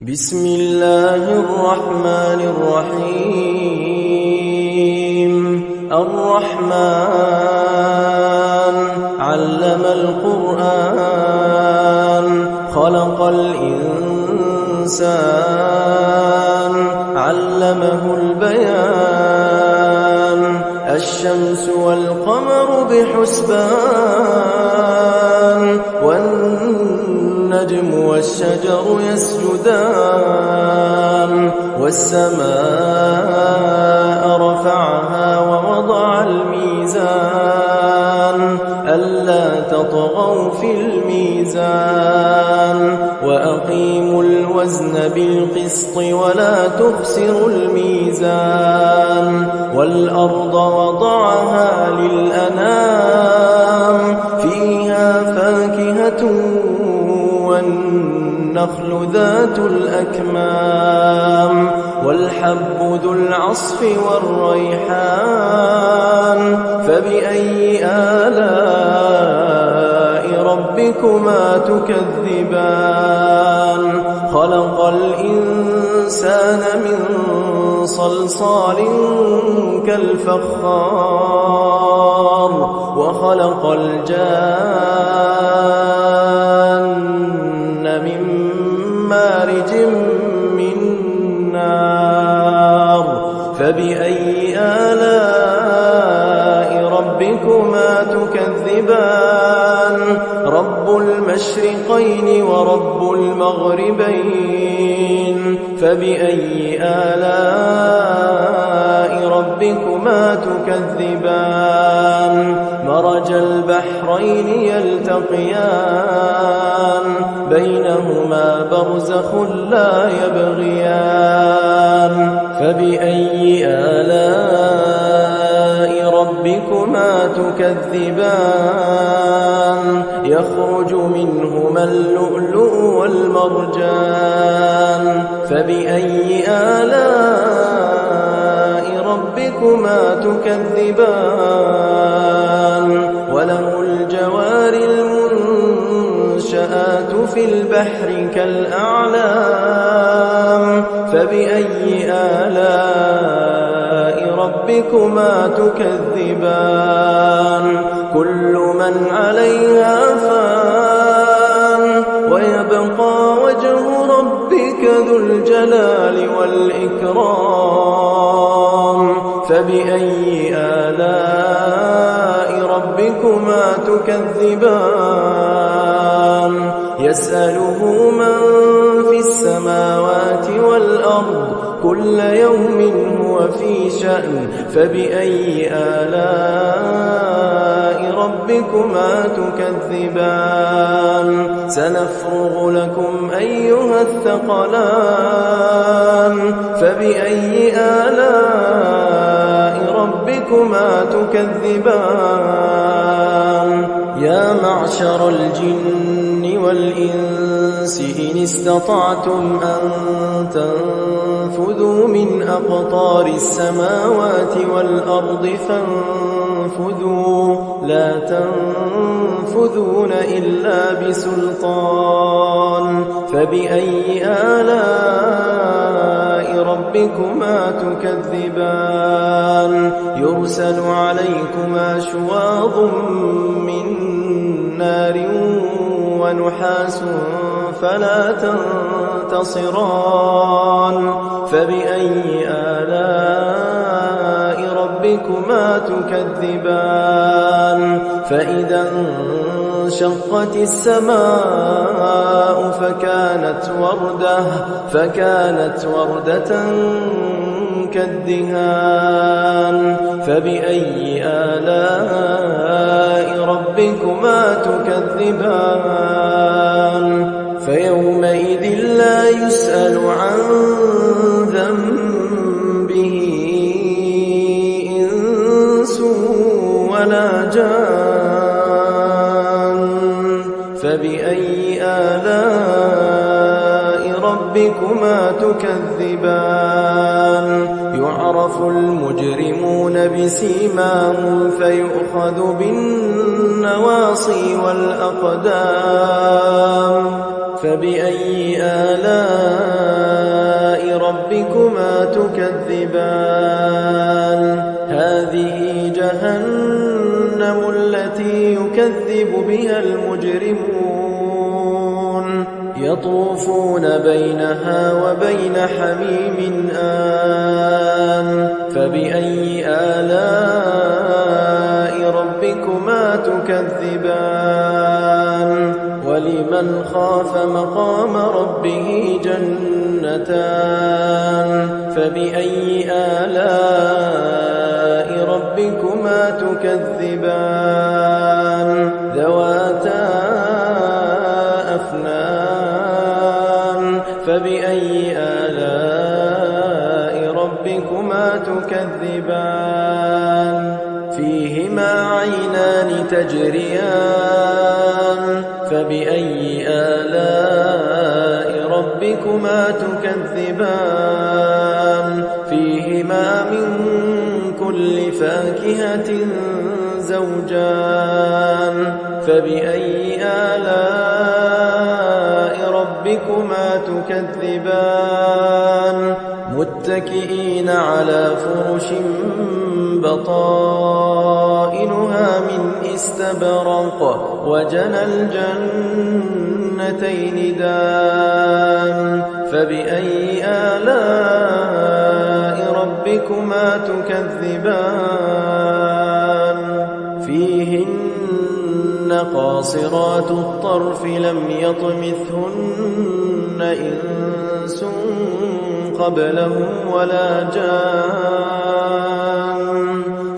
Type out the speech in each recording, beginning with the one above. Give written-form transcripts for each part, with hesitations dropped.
بسم الله الرحمن الرحيم الرحمن علم القرآن خلق الإنسان علمه البيان الشمس والقمر بحسبان والنجم والشجر يسجدان والسماء رفعها ووضع الميزان ألا تطغوا في الميزان وأقيموا الوزن بالقسط ولا تخسروا الميزان والأرض وضعها للأنام فيها فاكهة والنخل ذات الأكمام والحب ذو العصف والريحان فبأي آلاء ربكما تكذبان خلق الإنسان من صلصال كالفخار وخلق الجان من مارج من نار فبأي آلاء ربكما تكذبان رب المشرقين ورب المغربين فبأي آلاء ربكما تكذبان مرج البحرين يلتقيان بينهما برزخ لا يبغيان فبأي آلاء ربكما تكذبان يخرج منهما اللؤلؤ والمرجان فبأي آلاء ربكما تكذبان وله الجوار المنشآت في البحر كالأعلام فبأي آلاء ربكما تكذبان كل من عليها فان ويبقى وجه ربك ذو الجلال والإكرام فبأي آلاء ربكما تكذبان يسأله من في السماوات والأرض كل يوم هو في شأن فبأي آلاء ربكما تكذبان سنفرغ لكم أيها الثقلان فبأي آلاء ربكما تكذبان يا معشر الجن والإنس إن استطعتم أن تنفذوا من أقطار السماوات والأرض فانفذوا لا تنفذون إلا بسلطان فبأي آلاء ربكما تكذبان يرسل عليكما شواظ من نار ونحاس فلا تنتصران فبأي آلاء ربكما تكذبان فإذا انشقت السماء فكانت وردة كالدهان فبأي آلاء ربكما تكذبان فيومئذ لا يسأل عن ذنبه إنس ولا جان فبأي آلاء ربكما تكذبان يعرف المجرمون بسيماهم فيؤخذ بالنواصي والأقدام فبأي آلاء ربكما تكذبان هذه جهنم التي يكذب بها المجرمون يطوفون بينها وبين حميم آن فبأي آلاء ربكما تكذبان ولمن خاف مقام ربه جنتان فبأي آلاء ربكما تكذبان ذواتا أفنان فبأي آلاء ربكما تكذبان فيهما عينان تجريان فبأي آلاء ربكما تكذبان فيهما من كل فاكهة زوجان فبأي آلاء ربكما تكذبان متكئين على فرش بطائنها من استبرق وجنى الجنتين دان فبأي آلاء ربكما تكذبان فيهن قاصرات الطرف لم يطمثهن إنس قبلهم ولا جان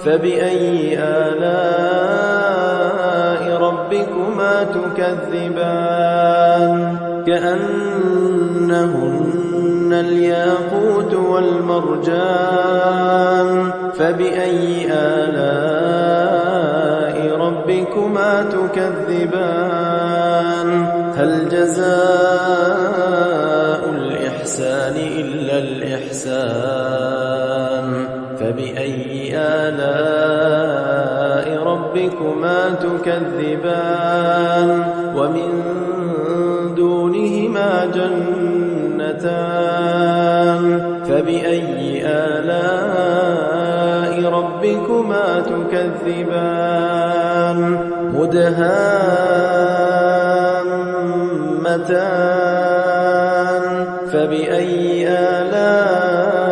فبأي آلاء ربكما تكذبان كأنهن الياقوت والمرجان فبأي آلاء ربكما تكذبان هل جزاء الإحسان إلا الإحسان فبأي آلاء ربكما تكذبان ومن دونهما جنتان فبأي آلاء ربكما تكذبان مدهامتان فبأي آلاء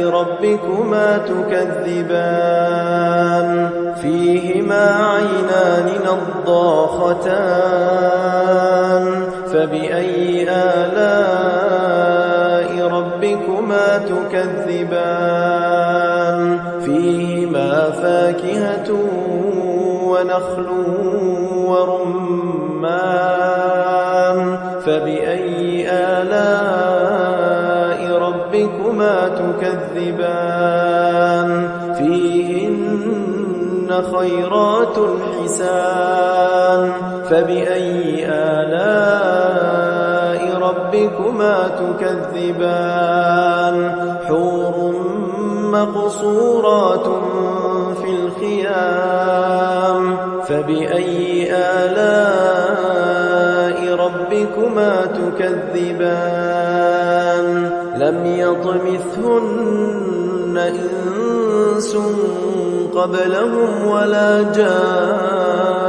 ربكما تكذبان فيهما عينان نضاختان فبأي آلاء ربكما تكذبان فيهما فاكهة ونخل ورمان فبأي آلاء ربكما تكذبان فيهن خيرات حسان فبأي آلاء ربكما تكذبان حور مقصورات في الخيام فبأي آلاء ربكما تكذبان لم يطمثهن إنس قبلهم ولا جان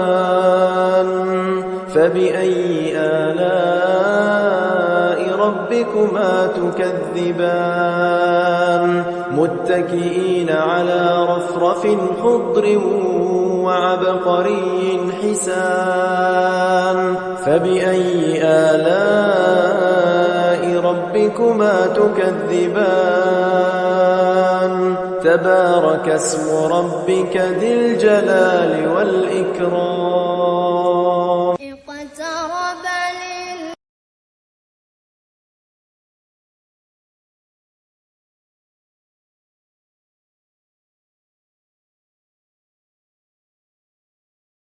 فبأي آلاء ربكما تكذبان متكئين على رفرف خضر وعبقري حسان فبأي آلاء ربكما تكذبان تبارك اسم ربك ذي الجلال والإكرام